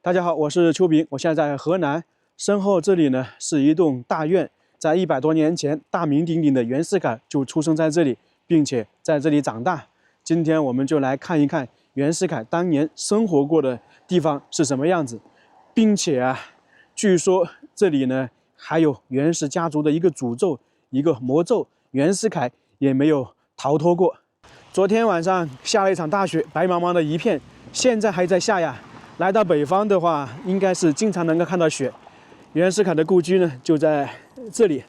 大家好，我是邱bình，我现在在河南。身后这里呢是一栋大院，在100多年前，大名鼎鼎的袁世凯就出生在这里，并且在这里长大。今天我们就来看一看袁世凯当年生活过的地方是什么样子，并且据说这里呢还有袁氏家族的一个诅咒，一个魔咒，袁世凯也没有逃脱过。昨天晚上下了一场大雪，白茫茫的一片，现在还在下呀。来到北方的话，应该是经常能够看到雪。袁世凯的故居呢，就在这里。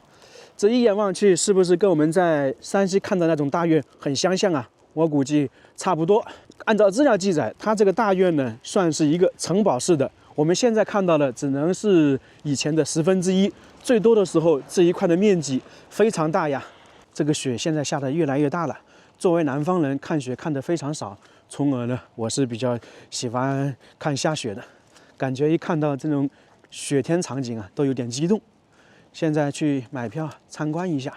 这一眼望去，是不是跟我们在山西看的那种大院很相像啊？我估计差不多。按照资料记载，它这个大院呢，算是一个城堡式的。我们现在看到的只能是以前的1/10，最多的时候这一块的面积非常大呀。这个雪现在下得越来越大了。作为南方人，看雪看得非常少，从而呢，我是比较喜欢看下雪的，感觉一看到这种雪天场景都有点激动。现在去买票参观一下。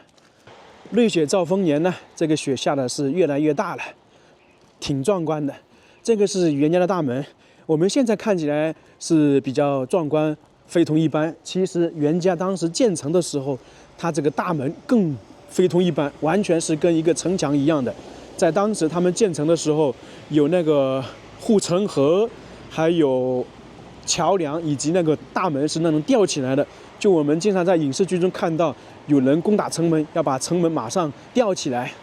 瑞雪兆丰年呢，这个雪下的是越来越大了，挺壮观的。这个是袁家的大门，我们现在看起来是比较壮观，非同一般。其实袁家当时建成的时候，它这个大门更非同一般，完全是跟一个城墙一样的。在当时他们建成的时候，有那个护城河，还有桥梁，以及那个大门是那种吊起来的。就我们经常在影视剧中看到，有人攻打城门，要把城门马上吊起来。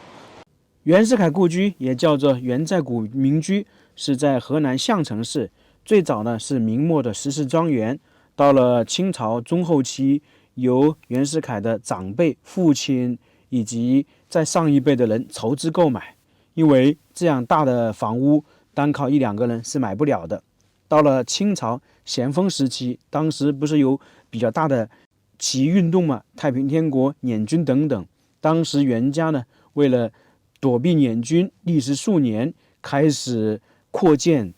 袁世凯故居也叫做袁在古民居，是在河南项城市。最早呢是明末的石室庄园，到了清朝中后期，由袁世凯的长辈、父亲以及再上一辈的人筹资购买。因为这样大的房屋，单靠1、2个人是买不了的。到了清朝咸丰时期，当时不是有比较大的起义运动嘛，太平天国、捻军等等。当时袁家呢，为了躲避捻军，历时数年，开始扩建、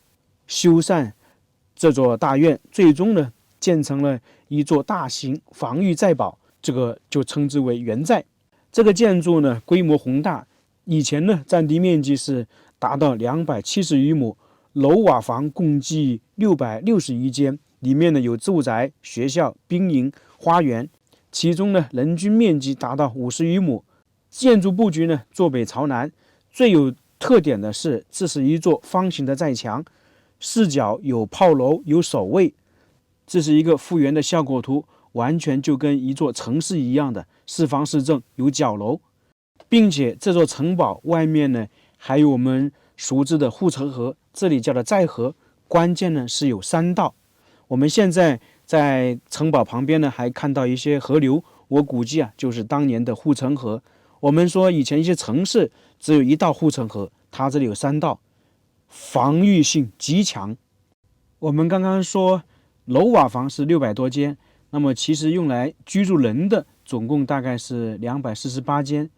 修缮这座大院，最终呢，建成了一座大型防御寨堡，这个就称之为袁寨。这个建筑呢，规模宏大。以前呢，占地面积是达到270余亩，楼瓦房共计661间，里面呢有住宅、学校、兵营、花园，其中呢人均面积达到50余亩。建筑布局呢坐北朝南，最有特点的是，这是一座方形的寨墙，四角有炮楼、有守卫，这是一个复原的效果图，完全就跟一座城市一样的，四方四正有角楼。并且这座城堡外面呢，还有我们熟知的护城河，这里叫做寨河。关键呢是有3道。我们现在在城堡旁边呢，还看到一些河流，我估计就是当年的护城河。我们说以前一些城市只有1道护城河，它这里有3道，防御性极强。我们刚刚说楼瓦房是600多间，那么其实用来居住人的总共大概是248间。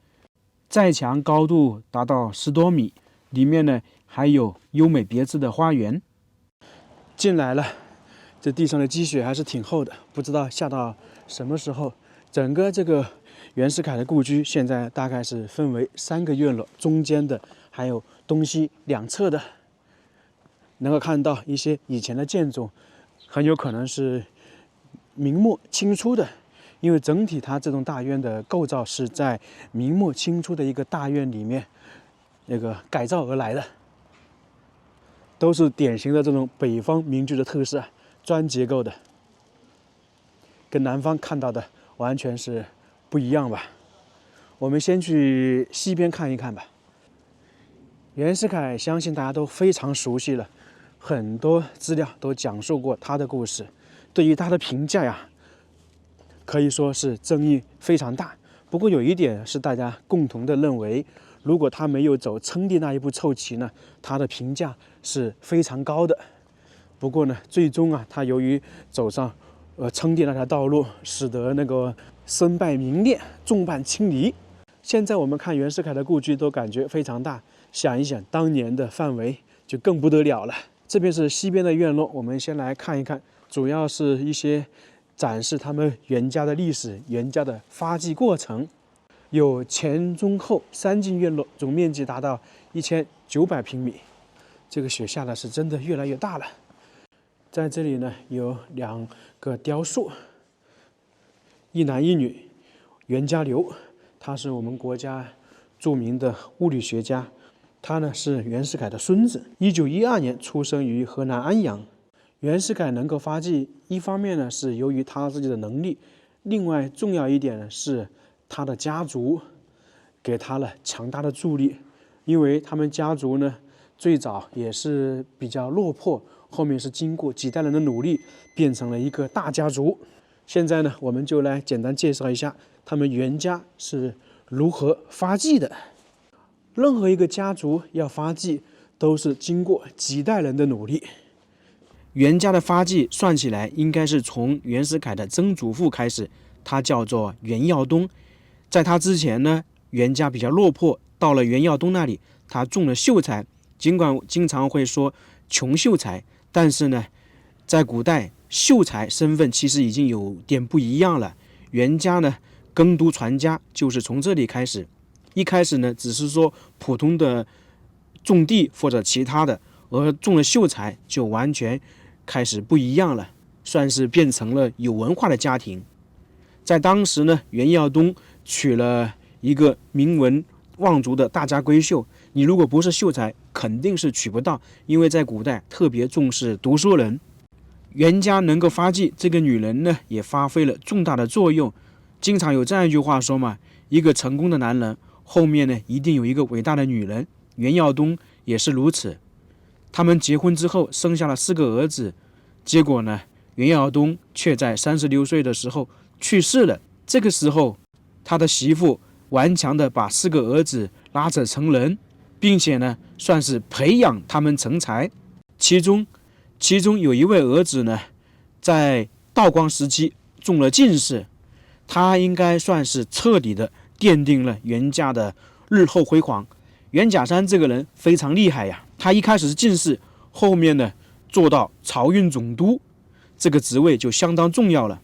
寨墙高度达到10多米，里面呢还有优美别致的花园。进来了，这地上的积雪还是挺厚的，不知道下到什么时候。整个这个袁世凯的故居现在大概是分为3个院落，中间的还有东西2侧的，能够看到一些以前的建筑，很有可能是明末清初的。因为整体它这栋大院的构造是在明末清初的一个大院里面那个改造而来的，都是典型的这种北方民居的特色，砖结构的，跟南方看到的完全是不一样吧。我们先去西边看一看吧。袁世凯相信大家都非常熟悉了，很多资料都讲述过他的故事，对于他的评价呀，可以说是争议非常大。不过有一点是大家共同的认为，如果他没有走称帝那一步凑齐呢，他的评价是非常高的。不过呢，最终他由于走上称帝那条道路，使得那个身败名裂、众叛亲离。现在我们看袁世凯的故居都感觉非常大，想一想当年的范围就更不得了了。这边是西边的院落，我们先来看一看，主要是一些展示他们袁家的历史、袁家的发迹过程。有前中后3进院落，总面积达到1900平米。这个雪下的是真的越来越大了。在这里呢有2个雕塑，一男一女。袁家騮，他是我们国家著名的物理学家，他呢是袁世凯的孙子，1912年出生于河南安阳。袁世凯能够发迹，一方面呢是由于他自己的能力，另外重要一点呢是他的家族给他了强大的助力，因为他们家族呢最早也是比较落魄，后面是经过几代人的努力变成了一个大家族。现在呢我们就来简单介绍一下他们袁家是如何发迹的。任何一个家族要发迹都是经过几代人的努力。袁家的发迹算起来应该是从袁世凯的曾祖父开始，他叫做袁耀东。在他之前呢，袁家比较落魄，到了袁耀东那里，他中了秀才，尽管经常会说穷秀才，但是呢在古代秀才身份其实已经有点不一样了。袁家呢耕读传家就是从这里开始，一开始呢只是说普通的种地或者其他的，而中了秀才就完全开始不一样了，算是变成了有文化的家庭。在当时呢，袁耀东娶了一个名门望族的大家闺秀，你如果不是秀才肯定是娶不到，因为在古代特别重视读书人。袁家能够发迹，这个女人呢也发挥了重大的作用。经常有这样一句话说嘛，一个成功的男人后面呢一定有一个伟大的女人，袁耀东也是如此。他们结婚之后生下了4个儿子，结果呢袁耀东却在36岁的时候去世了。这个时候他的媳妇顽强地把4个儿子拉扯成人，并且呢算是培养他们成才。其中有一位儿子呢在道光时期中了进士，他应该算是彻底的奠定了袁家的日后辉煌。袁甲山这个人非常厉害呀，他一开始是进士，后面呢做到漕运总督，这个职位就相当重要了。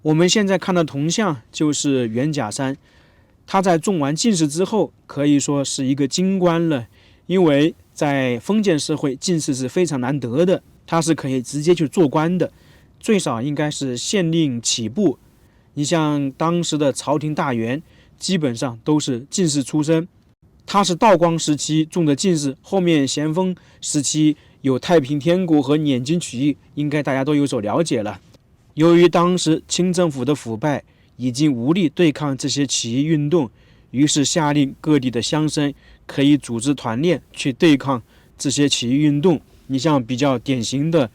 我们现在看的铜像就是袁甲山，他在中完进士之后可以说是一个京官了，因为在封建社会进士是非常难得的，他是可以直接去做官的，最少应该是县令起步。你像当时的朝廷大员基本上都是进士出身，他是道光时期中的进士，后面咸丰时期有太平天国和捻金起义，应该大家都有所了解了。由于当时清政府的腐败已经无力对抗这些起义运动，于是下令各地的乡绅可以组织团练去对抗这些起义运动。你像比较典型的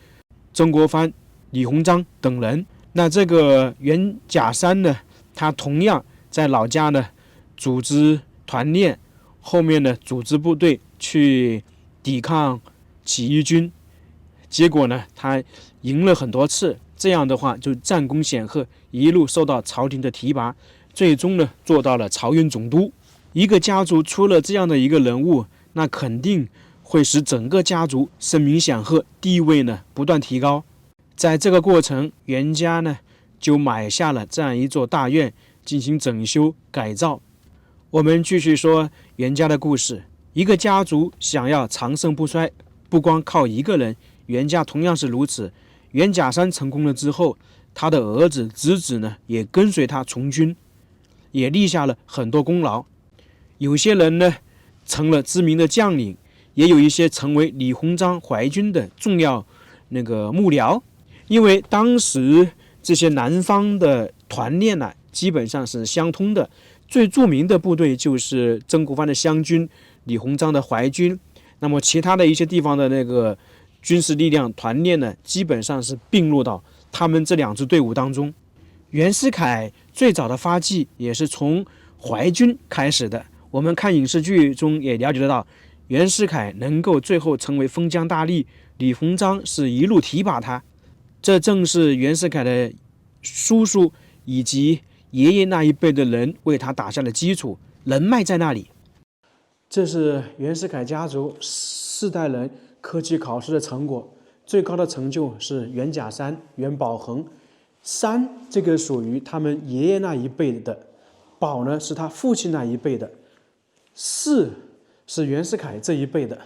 曾国藩、李鸿章等人，那这个袁甲山呢，他同样在老家呢组织团练，后面呢组织部队去抵抗起义军，结果呢他赢了很多次，这样的话就战功显赫，一路受到朝廷的提拔，最终呢做到了漕运总督。一个家族出了这样的一个人物，那肯定会使整个家族声名显赫，地位呢不断提高。在这个过程，袁家呢就买下了这样一座大院，进行整修改造。我们继续说袁家的故事。一个家族想要长盛不衰，不光靠一个人，袁家同样是如此。袁甲山成功了之后，他的儿子侄子呢也跟随他从军，也立下了很多功劳。有些人呢成了知名的将领，也有一些成为李鸿章淮军的重要幕僚。因为当时这些南方的团练呢基本上是相通的，最著名的部队就是曾国藩的湘军，李鸿章的淮军，那么其他的一些地方的军事力量团练呢基本上是并入到他们这2支队伍当中。袁世凯最早的发迹也是从淮军开始的，我们看影视剧中也了解得到，袁世凯能够最后成为封疆大吏，李鸿章是一路提拔他，这正是袁世凯的叔叔以及爷爷那一辈的人为他打下了基础，人脉在那里。这是袁世凯家族4代人科举考试的成果，最高的成就是袁甲山、袁宝恒。山这个属于他们爷爷那一辈的，宝呢是他父亲那一辈的，士是袁世凯这一辈的。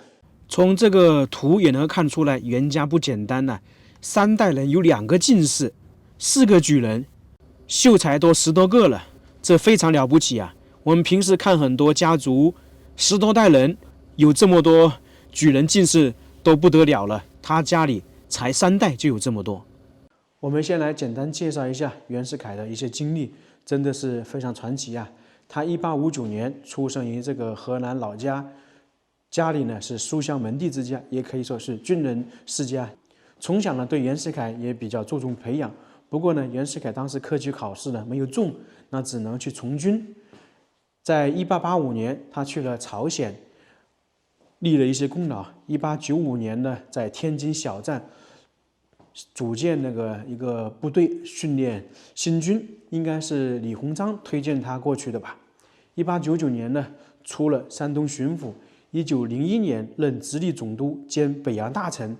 从这个图也能看出来，袁家不简单呐。3代人有2个进士，4个举人，秀才都10多个了，这非常了不起啊！我们平时看很多家族10多代人有这么多举人进士都不得了了，他家里才3代就有这么多。我们先来简单介绍一下袁世凯的一些经历，真的是非常传奇啊！他1859年出生于这个河南老家，家里呢是书香门第之家，也可以说是军人世家。从小呢对袁世凯也比较注重培养，不过呢袁世凯当时科举考试呢没有中，那只能去从军。在1885年，他去了朝鲜，立了一些功劳。1895年呢，在天津小站组建一个部队训练新军，应该是李鸿章推荐他过去的吧。1899年呢，出了山东巡抚。1901年任直隶总督兼北洋大臣。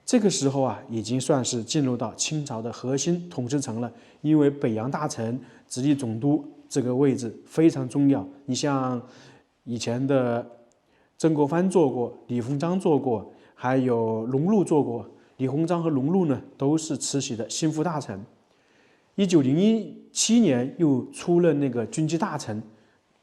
这个时候啊，已经算是进入到清朝的核心统治层了。因为北洋大臣、直隶总督这个位置非常重要。你像以前的曾国藩做过，李鸿章做过，还有荣禄做过。李鸿章和荣禄呢，都是慈禧的心腹大臣。1907年又出任那个军机大臣，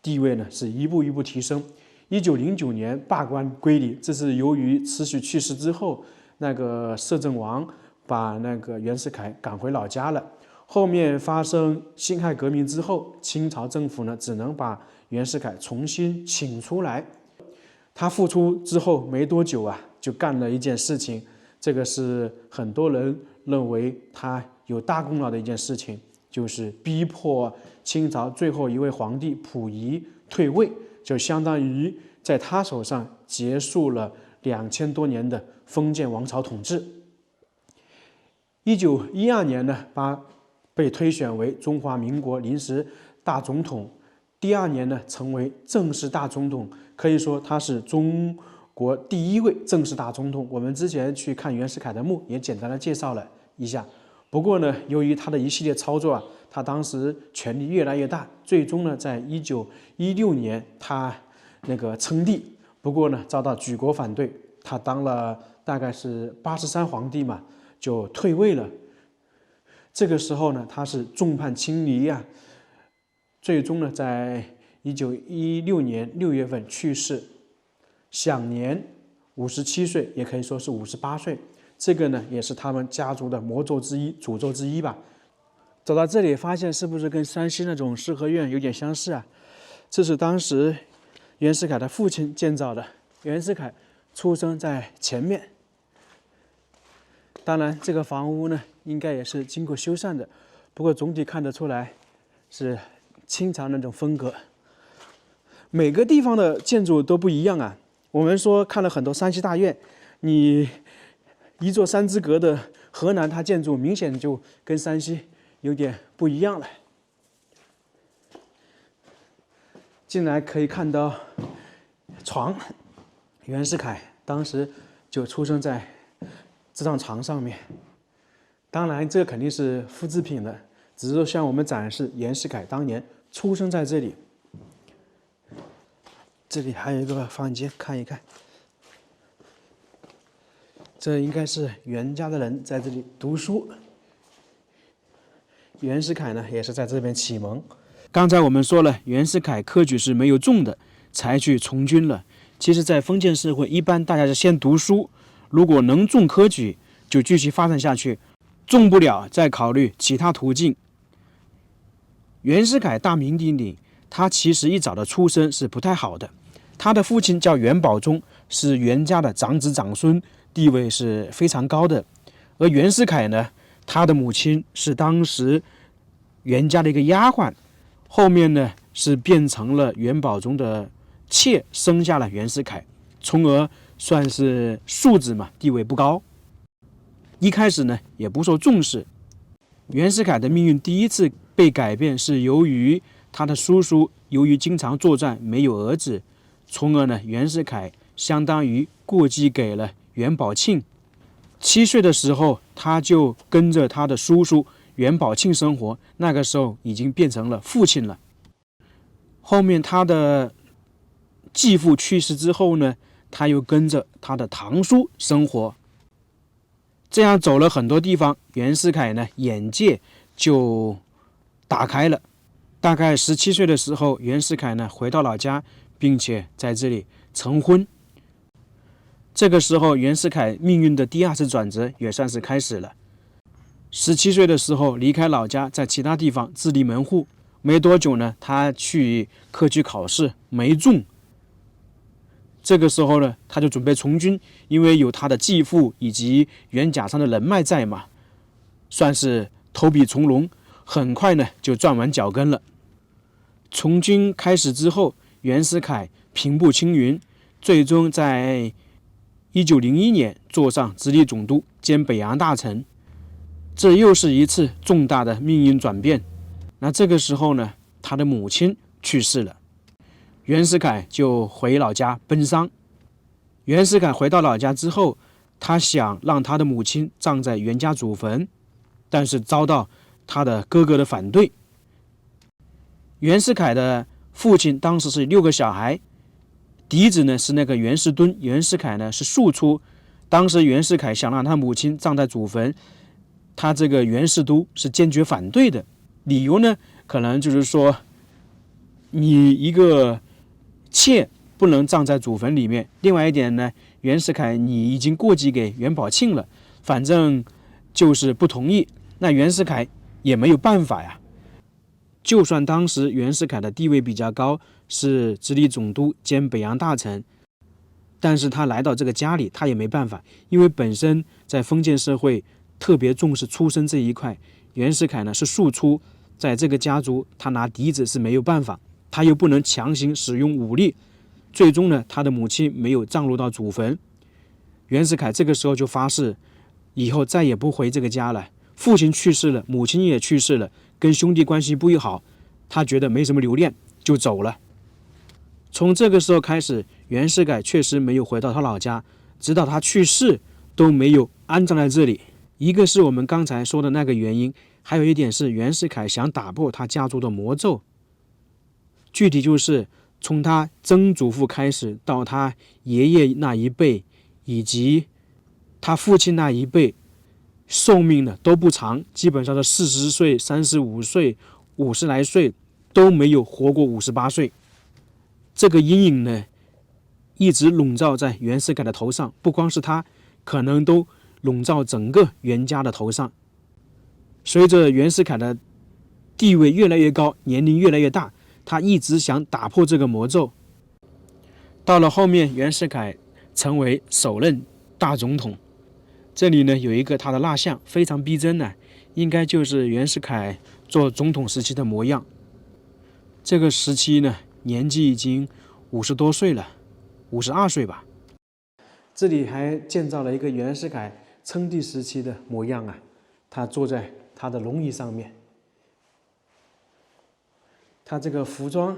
地位呢是一步一步提升。1909年罢官归里，这是由于慈禧去世之后，那个摄政王把那个袁世凯赶回老家了。后面发生辛亥革命之后，清朝政府呢只能把袁世凯重新请出来。他复出之后没多久啊，就干了一件事情，这个是很多人认为他有大功劳的一件事情，就是逼迫清朝最后一位皇帝溥仪退位，就相当于在他手上结束了2000多年的封建王朝统治。1912年呢，被推选为中华民国临时大总统，第2年呢成为正式大总统，可以说他是中国第1位正式大总统。我们之前去看袁世凯的墓，也简单的介绍了一下。不过呢，由于他的一系列操作啊，他当时权力越来越大，最终呢，在1916年他称帝，不过呢，遭到举国反对，他当了大概是83皇帝嘛，就退位了。这个时候呢，他是众叛亲离啊，最终呢，在1916年6月份去世，享年57岁，也可以说是58岁。这个呢，也是他们家族的魔咒之一、诅咒之一吧。走到这里，发现是不是跟山西那种四合院有点相似啊？这是当时袁世凯的父亲建造的，袁世凯出生在前面。当然，这个房屋呢，应该也是经过修缮的，不过总体看得出来是清朝那种风格。每个地方的建筑都不一样啊。我们说看了很多山西大院，你一座山之隔的河南，它建筑明显就跟山西有点不一样了。进来可以看到床，袁世凯当时就出生在这张床上面。当然，这肯定是复制品的，只是向我们展示袁世凯当年出生在这里。这里还有一个房间，看一看。这应该是袁家的人在这里读书。袁世凯呢，也是在这边启蒙。刚才我们说了，袁世凯科举是没有中的，才去从军了。其实，在封建社会，一般大家是先读书，如果能中科举，就继续发展下去；中不了，再考虑其他途径。袁世凯大名鼎鼎，他其实一早的出身是不太好的。他的父亲叫袁保中，是袁家的长子长孙，地位是非常高的。而袁世凯呢，他的母亲是当时袁家的一个丫鬟，后面呢是变成了袁保中的妾，生下了袁世凯，从而算是庶子嘛，地位不高。一开始呢也不受重视。袁世凯的命运第一次被改变，是由于他的叔叔由于经常作战没有儿子，从而呢袁世凯相当于过继给了袁宝庆。7岁的时候，他就跟着他的叔叔袁宝庆生活，那个时候已经变成了父亲了。后面他的继父去世之后呢，他又跟着他的堂叔生活。这样走了很多地方，袁世凯呢眼界就打开了。大概17岁的时候，袁世凯呢回到老家，并且在这里成婚。这个时候，袁世凯命运的第2次转折也算是开始了。17岁的时候离开老家，在其他地方自立门户。没多久呢，他去科举考试没中。这个时候呢，他就准备从军，因为有他的继父以及袁甲上的人脉在嘛，算是投笔从戎。很快呢，就站稳脚跟了。从军开始之后，袁世凯平步青云，最终在1901年做上直隶总督兼北洋大臣。这又是一次重大的命运转变。那这个时候呢，他的母亲去世了，袁世凯就回老家奔丧。袁世凯回到老家之后，他想让他的母亲葬在袁家祖坟，但是遭到他的哥哥的反对。袁世凯的父亲当时是6个小孩，嫡子呢是那个袁世敦，袁世凯呢是庶出。当时袁世凯想让他母亲葬在祖坟，他这个袁世都是坚决反对的。理由呢，可能就是说，你一个妾不能葬在祖坟里面。另外一点呢，袁世凯你已经过继给袁宝庆了，反正就是不同意。那袁世凯也没有办法呀。就算当时袁世凯的地位比较高，是直隶总督兼北洋大臣，但是他来到这个家里，他也没办法，因为本身在封建社会特别重视出身这一块。袁世凯呢是庶出，在这个家族他拿嫡子是没有办法，他又不能强行使用武力。最终呢，他的母亲没有葬入到祖坟。袁世凯这个时候就发誓，以后再也不回这个家了。父亲去世了，母亲也去世了，跟兄弟关系不好，他觉得没什么留恋，就走了。从这个时候开始，袁世凯确实没有回到他老家，直到他去世都没有安葬在这里。一个是我们刚才说的那个原因，还有一点是袁世凯想打破他家族的魔咒。具体就是从他曾祖父开始，到他爷爷那一辈，以及他父亲那一辈，寿命呢都不长，基本上是40岁、35岁、50来岁都没有活过58岁。这个阴影呢，一直笼罩在袁世凯的头上，不光是他，可能都笼罩整个袁家的头上。随着袁世凯的地位越来越高，年龄越来越大，他一直想打破这个魔咒。到了后面，袁世凯成为首任大总统，这里呢有一个他的蜡像，非常逼真呢，应该就是袁世凯做总统时期的模样。这个时期呢，年纪已经50多岁了，52岁吧。这里还建造了一个袁世凯称帝时期的模样啊，他坐在他的龙椅上面。他这个服装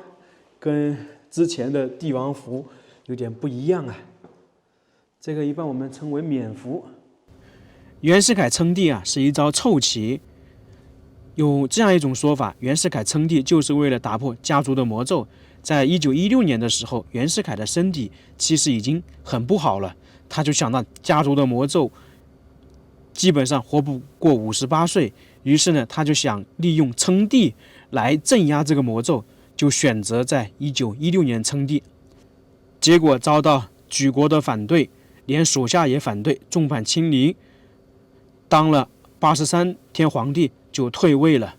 跟之前的帝王服有点不一样啊，这个一般我们称为冕服。袁世凯称帝啊，是一招臭棋。有这样一种说法，袁世凯称帝就是为了打破家族的魔咒。在1916年的时候，袁世凯的身体其实已经很不好了，他就想到家族的魔咒基本上活不过58岁，于是呢，他就想利用称帝来镇压这个魔咒，就选择在1916年称帝。结果遭到举国的反对，连属下也反对，众叛亲离，当了83天皇帝就退位了，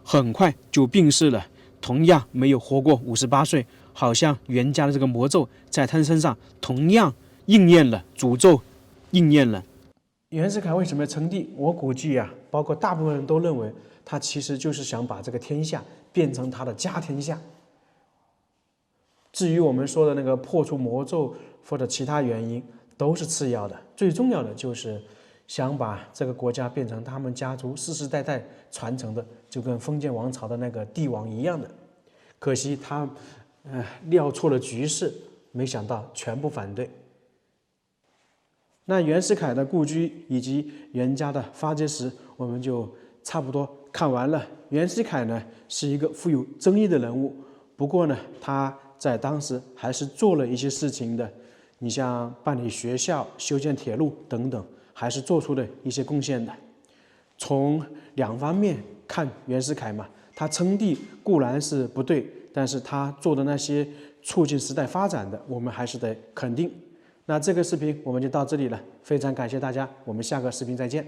很快就病逝了，同样没有活过58岁，好像袁家的这个魔咒在他身上同样应验了，诅咒应验了。袁世凯为什么要称帝？我估计啊，包括大部分人都认为，他其实就是想把这个天下变成他的家天下。至于我们说的那个破除魔咒或者其他原因，都是次要的，最重要的就是想把这个国家变成他们家族世世代代传承的，就跟封建王朝的那个帝王一样的。可惜他料错了局势，没想到全部反对。那袁世凯的故居以及袁家的发迹史，我们就差不多看完了。袁世凯呢是一个富有争议的人物，不过呢他在当时还是做了一些事情的。你像办理学校、修建铁路等等，还是做出了一些贡献的。从两方面看袁世凯嘛，他称帝固然是不对，但是他做的那些促进时代发展的，我们还是得肯定。那这个视频我们就到这里了，非常感谢大家，我们下个视频再见。